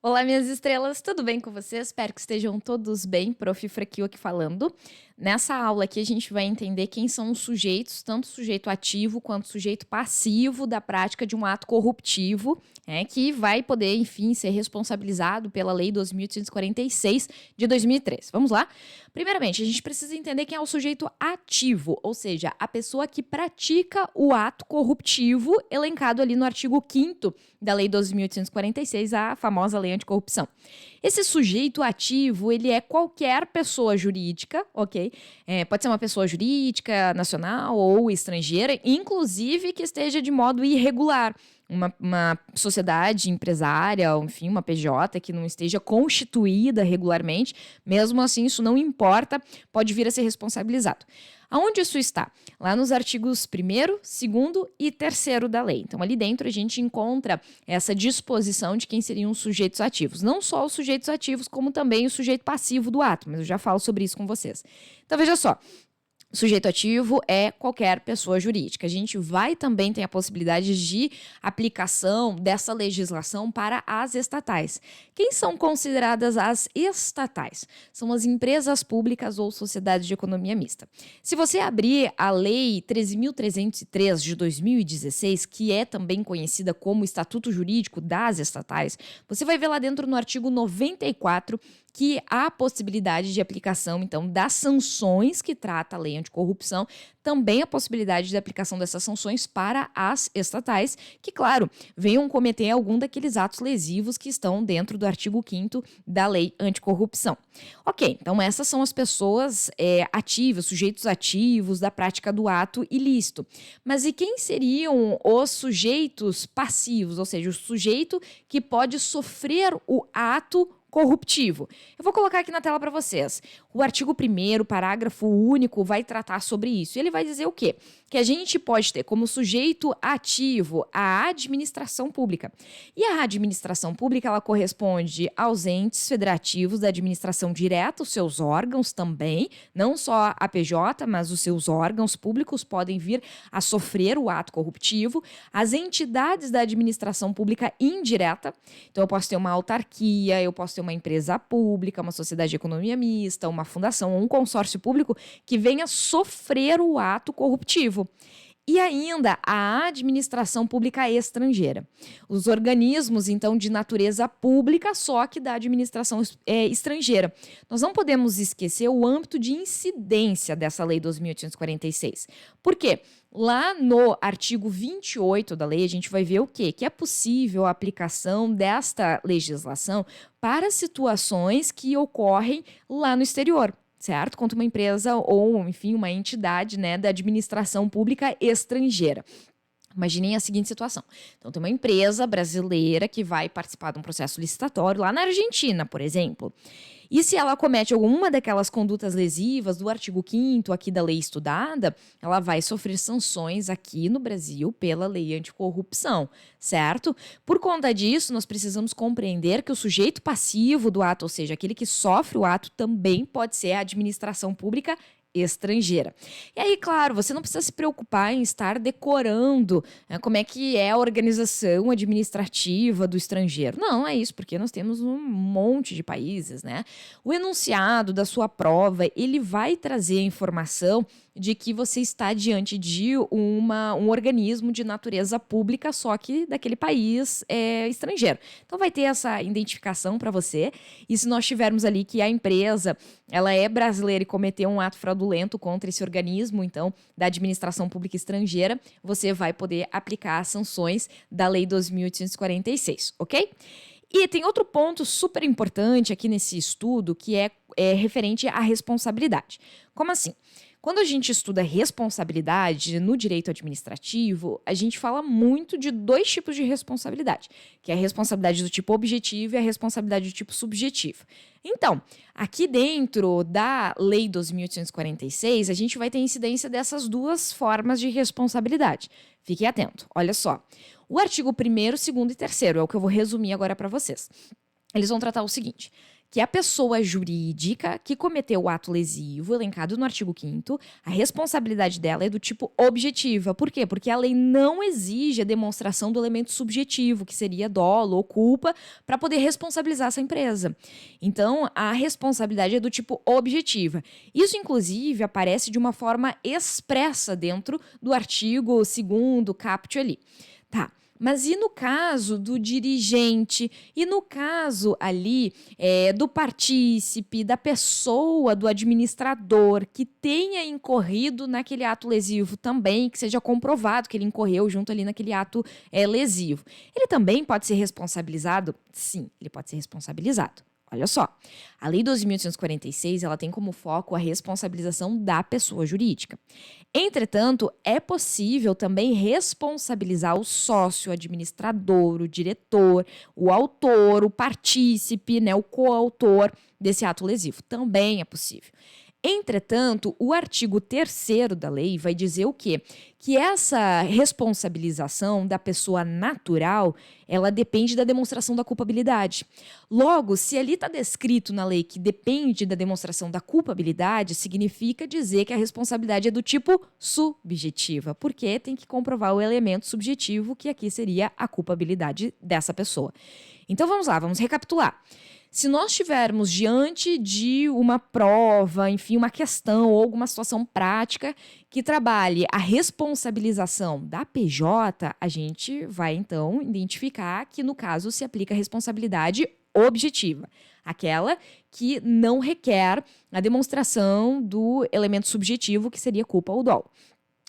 Olá, minhas estrelas, tudo bem com vocês? Espero que estejam todos bem. Prof. Fraquil aqui falando. Nessa aula aqui a gente vai entender quem são os sujeitos, tanto o sujeito ativo quanto o sujeito passivo da prática de um ato corruptivo, que vai poder, enfim, ser responsabilizado pela Lei 2.846 de 2003. Vamos lá? Primeiramente, a gente precisa entender quem é o sujeito ativo, ou seja, a pessoa que pratica o ato corruptivo elencado ali no artigo 5º da Lei 2.846, a famosa Lei Anticorrupção. Esse sujeito ativo, ele é qualquer pessoa jurídica, ok? Pode ser uma pessoa jurídica, nacional ou estrangeira, inclusive que esteja de modo irregular. Uma sociedade empresária, enfim, uma PJ que não esteja constituída regularmente, mesmo assim isso não importa, pode vir a ser responsabilizado. Aonde isso está? Lá nos artigos 1º, 2º e 3º da lei. Então, ali dentro a gente encontra essa disposição de quem seriam os sujeitos ativos. Não só os sujeitos ativos, como também o sujeito passivo do ato, mas eu já falo sobre isso com vocês. Então, veja só. Sujeito ativo é qualquer pessoa jurídica. A gente vai também ter a possibilidade de aplicação dessa legislação para as estatais. Quem são consideradas as estatais? São as empresas públicas ou sociedades de economia mista. Se você abrir a Lei 13.303 de 2016, que é também conhecida como Estatuto Jurídico das Estatais, você vai ver lá dentro no artigo 94 que há possibilidade de aplicação, então, das sanções que trata a lei anticorrupção, também a possibilidade de aplicação dessas sanções para as estatais, que, claro, venham cometer algum daqueles atos lesivos que estão dentro do artigo 5º da lei anticorrupção. Ok, então essas são as pessoas ativas, sujeitos ativos da prática do ato ilícito. Mas e quem seriam os sujeitos passivos, ou seja, o sujeito que pode sofrer o ato corruptivo? Eu vou colocar aqui na tela para vocês. O artigo 1º, parágrafo único, vai tratar sobre isso. Ele vai dizer o quê? Que a gente pode ter como sujeito ativo a administração pública. E a administração pública, ela corresponde aos entes federativos da administração direta, os seus órgãos também, não só a PJ, mas os seus órgãos públicos podem vir a sofrer o ato corruptivo, as entidades da administração pública indireta. Então, eu posso ter uma autarquia, eu posso ter uma empresa pública, uma sociedade de economia mista, uma fundação ou um consórcio público que venha sofrer o ato corruptivo. E ainda a administração pública estrangeira. Os organismos, então, de natureza pública, só que da administração estrangeira. Nós não podemos esquecer o âmbito de incidência dessa Lei 2.846. Por quê? Lá no artigo 28 da lei, a gente vai ver o quê? Que é possível a aplicação desta legislação para situações que ocorrem lá no exterior, certo? Contra uma empresa ou, enfim, uma entidade, da administração pública estrangeira. Imaginem a seguinte situação. Então, tem uma empresa brasileira que vai participar de um processo licitatório lá na Argentina, por exemplo. E se ela comete alguma daquelas condutas lesivas do artigo 5º aqui da lei estudada, ela vai sofrer sanções aqui no Brasil pela lei anticorrupção, certo? Por conta disso, nós precisamos compreender que o sujeito passivo do ato, ou seja, aquele que sofre o ato, também pode ser a administração pública estrangeira. E aí, claro, você não precisa se preocupar em estar decorando como é que é a organização administrativa do estrangeiro. Não, é isso, porque nós temos um monte de países, né? O enunciado da sua prova, ele vai trazer a informação de que você está diante de um organismo de natureza pública, só que daquele país estrangeiro. Então, vai ter essa identificação para você. E se nós tivermos ali que a empresa ela é brasileira e cometeu um ato fraudulento contra esse organismo, então, da administração pública estrangeira, você vai poder aplicar as sanções da Lei 2.846, ok? E tem outro ponto super importante aqui nesse estudo, que é referente à responsabilidade. Como assim? Quando a gente estuda responsabilidade no direito administrativo, a gente fala muito de dois tipos de responsabilidade, que é a responsabilidade do tipo objetivo e a responsabilidade do tipo subjetivo. Então, aqui dentro da Lei 2.846, a gente vai ter incidência dessas duas formas de responsabilidade. Fique atento, olha só. O artigo 1º, 2º e 3º é o que eu vou resumir agora para vocês. Eles vão tratar o seguinte: que a pessoa jurídica que cometeu o ato lesivo, elencado no artigo 5º, a responsabilidade dela é do tipo objetiva. Por quê? Porque a lei não exige a demonstração do elemento subjetivo, que seria dolo ou culpa, para poder responsabilizar essa empresa. Então, a responsabilidade é do tipo objetiva. Isso, inclusive, aparece de uma forma expressa dentro do artigo 2º caput ali. Tá. Mas e no caso do dirigente? E no caso ali do partícipe, da pessoa, do administrador que tenha incorrido naquele ato lesivo também, que seja comprovado que ele incorreu junto ali naquele ato lesivo? Ele também pode ser responsabilizado? Sim, ele pode ser responsabilizado. Olha só, a Lei 12.846 ela tem como foco a responsabilização da pessoa jurídica. Entretanto, é possível também responsabilizar o sócio, o administrador, o diretor, o autor, o partícipe, né, o coautor desse ato lesivo. Também é possível. Entretanto, o artigo 3º da lei vai dizer o quê? Que essa responsabilização da pessoa natural, ela depende da demonstração da culpabilidade. Logo, se ali está descrito na lei que depende da demonstração da culpabilidade, significa dizer que a responsabilidade é do tipo subjetiva, porque tem que comprovar o elemento subjetivo, que aqui seria a culpabilidade dessa pessoa. Então vamos lá, vamos recapitular. Se nós estivermos diante de uma prova, enfim, uma questão ou alguma situação prática que trabalhe a responsabilização da PJ, a gente vai, então, identificar que, no caso, se aplica a responsabilidade objetiva, aquela que não requer a demonstração do elemento subjetivo, que seria culpa ou dolo.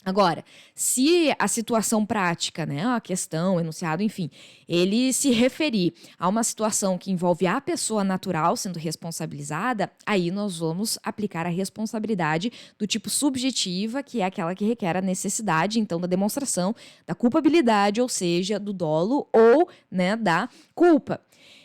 Agora, se a situação prática, né, a questão, o enunciado, enfim, ele se referir a uma situação que envolve a pessoa natural sendo responsabilizada, aí nós vamos aplicar a responsabilidade do tipo subjetiva, que é aquela que requer a necessidade, então, da demonstração da culpabilidade, ou seja, do dolo ou, né, da culpa.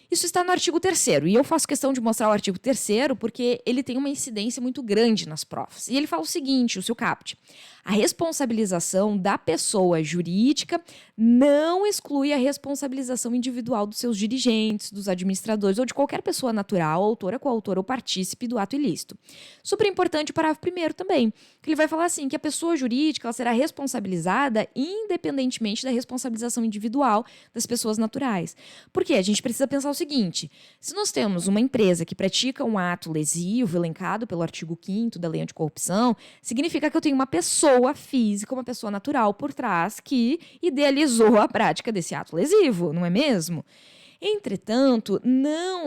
Isso está no artigo 3º, e eu faço questão de mostrar o artigo 3º porque ele tem uma incidência muito grande nas provas. E ele fala o seguinte, o seu caput: a responsabilização da pessoa jurídica não exclui a responsabilização individual dos seus dirigentes, dos administradores ou de qualquer pessoa natural, autora, coautora ou partícipe do ato ilícito. Super importante o parágrafo 1º também, que ele vai falar assim, que a pessoa jurídica ela será responsabilizada independentemente da responsabilização individual das pessoas naturais. Por quê? A gente precisa pensar o seguinte: se nós temos uma empresa que pratica um ato lesivo, elencado pelo artigo 5º da Lei Anticorrupção, significa que eu tenho uma pessoa física, uma pessoa natural por trás que idealizou a prática desse ato lesivo, não é mesmo? Entretanto,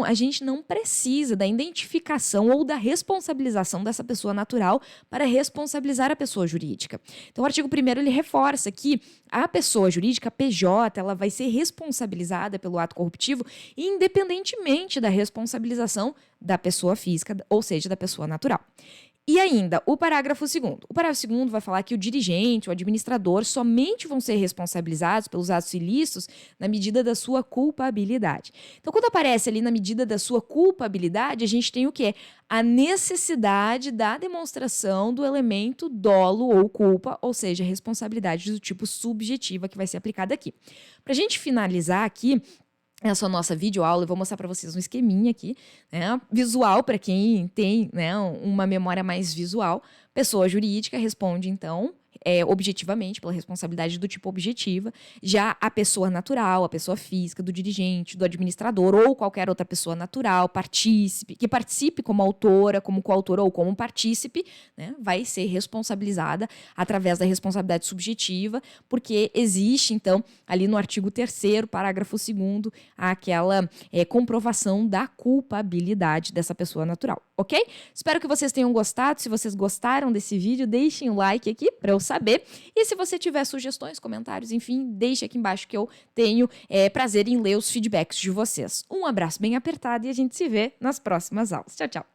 a gente não precisa da identificação ou da responsabilização dessa pessoa natural para responsabilizar a pessoa jurídica. Então, o artigo 1º ele reforça que a pessoa jurídica, a PJ, ela vai ser responsabilizada pelo ato corruptivo independentemente da responsabilização da pessoa física, ou seja, da pessoa natural. E ainda, o parágrafo 2º. O parágrafo 2º vai falar que o dirigente, o administrador, somente vão ser responsabilizados pelos atos ilícitos na medida da sua culpabilidade. Então, quando aparece ali na medida da sua culpabilidade, a gente tem o quê? A necessidade da demonstração do elemento dolo ou culpa, ou seja, responsabilidade do tipo subjetiva que vai ser aplicada aqui. Para a gente finalizar aqui essa nossa videoaula, eu vou mostrar para vocês um esqueminha aqui, né? Visual, para quem tem, né, uma memória mais visual. Pessoa jurídica responde, então, objetivamente, pela responsabilidade do tipo objetiva. Já a pessoa natural, a pessoa física, do dirigente, do administrador ou qualquer outra pessoa natural, que participe como autora, como coautora ou como partícipe, né, vai ser responsabilizada através da responsabilidade subjetiva, porque existe, então, ali no artigo 3º, parágrafo 2º, aquela comprovação da culpabilidade dessa pessoa natural, ok? Espero que vocês tenham gostado. Se vocês gostaram desse vídeo, deixem o like aqui para eu saber. E se você tiver sugestões, comentários, enfim, deixe aqui embaixo que eu tenho prazer em ler os feedbacks de vocês. Um abraço bem apertado e a gente se vê nas próximas aulas. Tchau, tchau!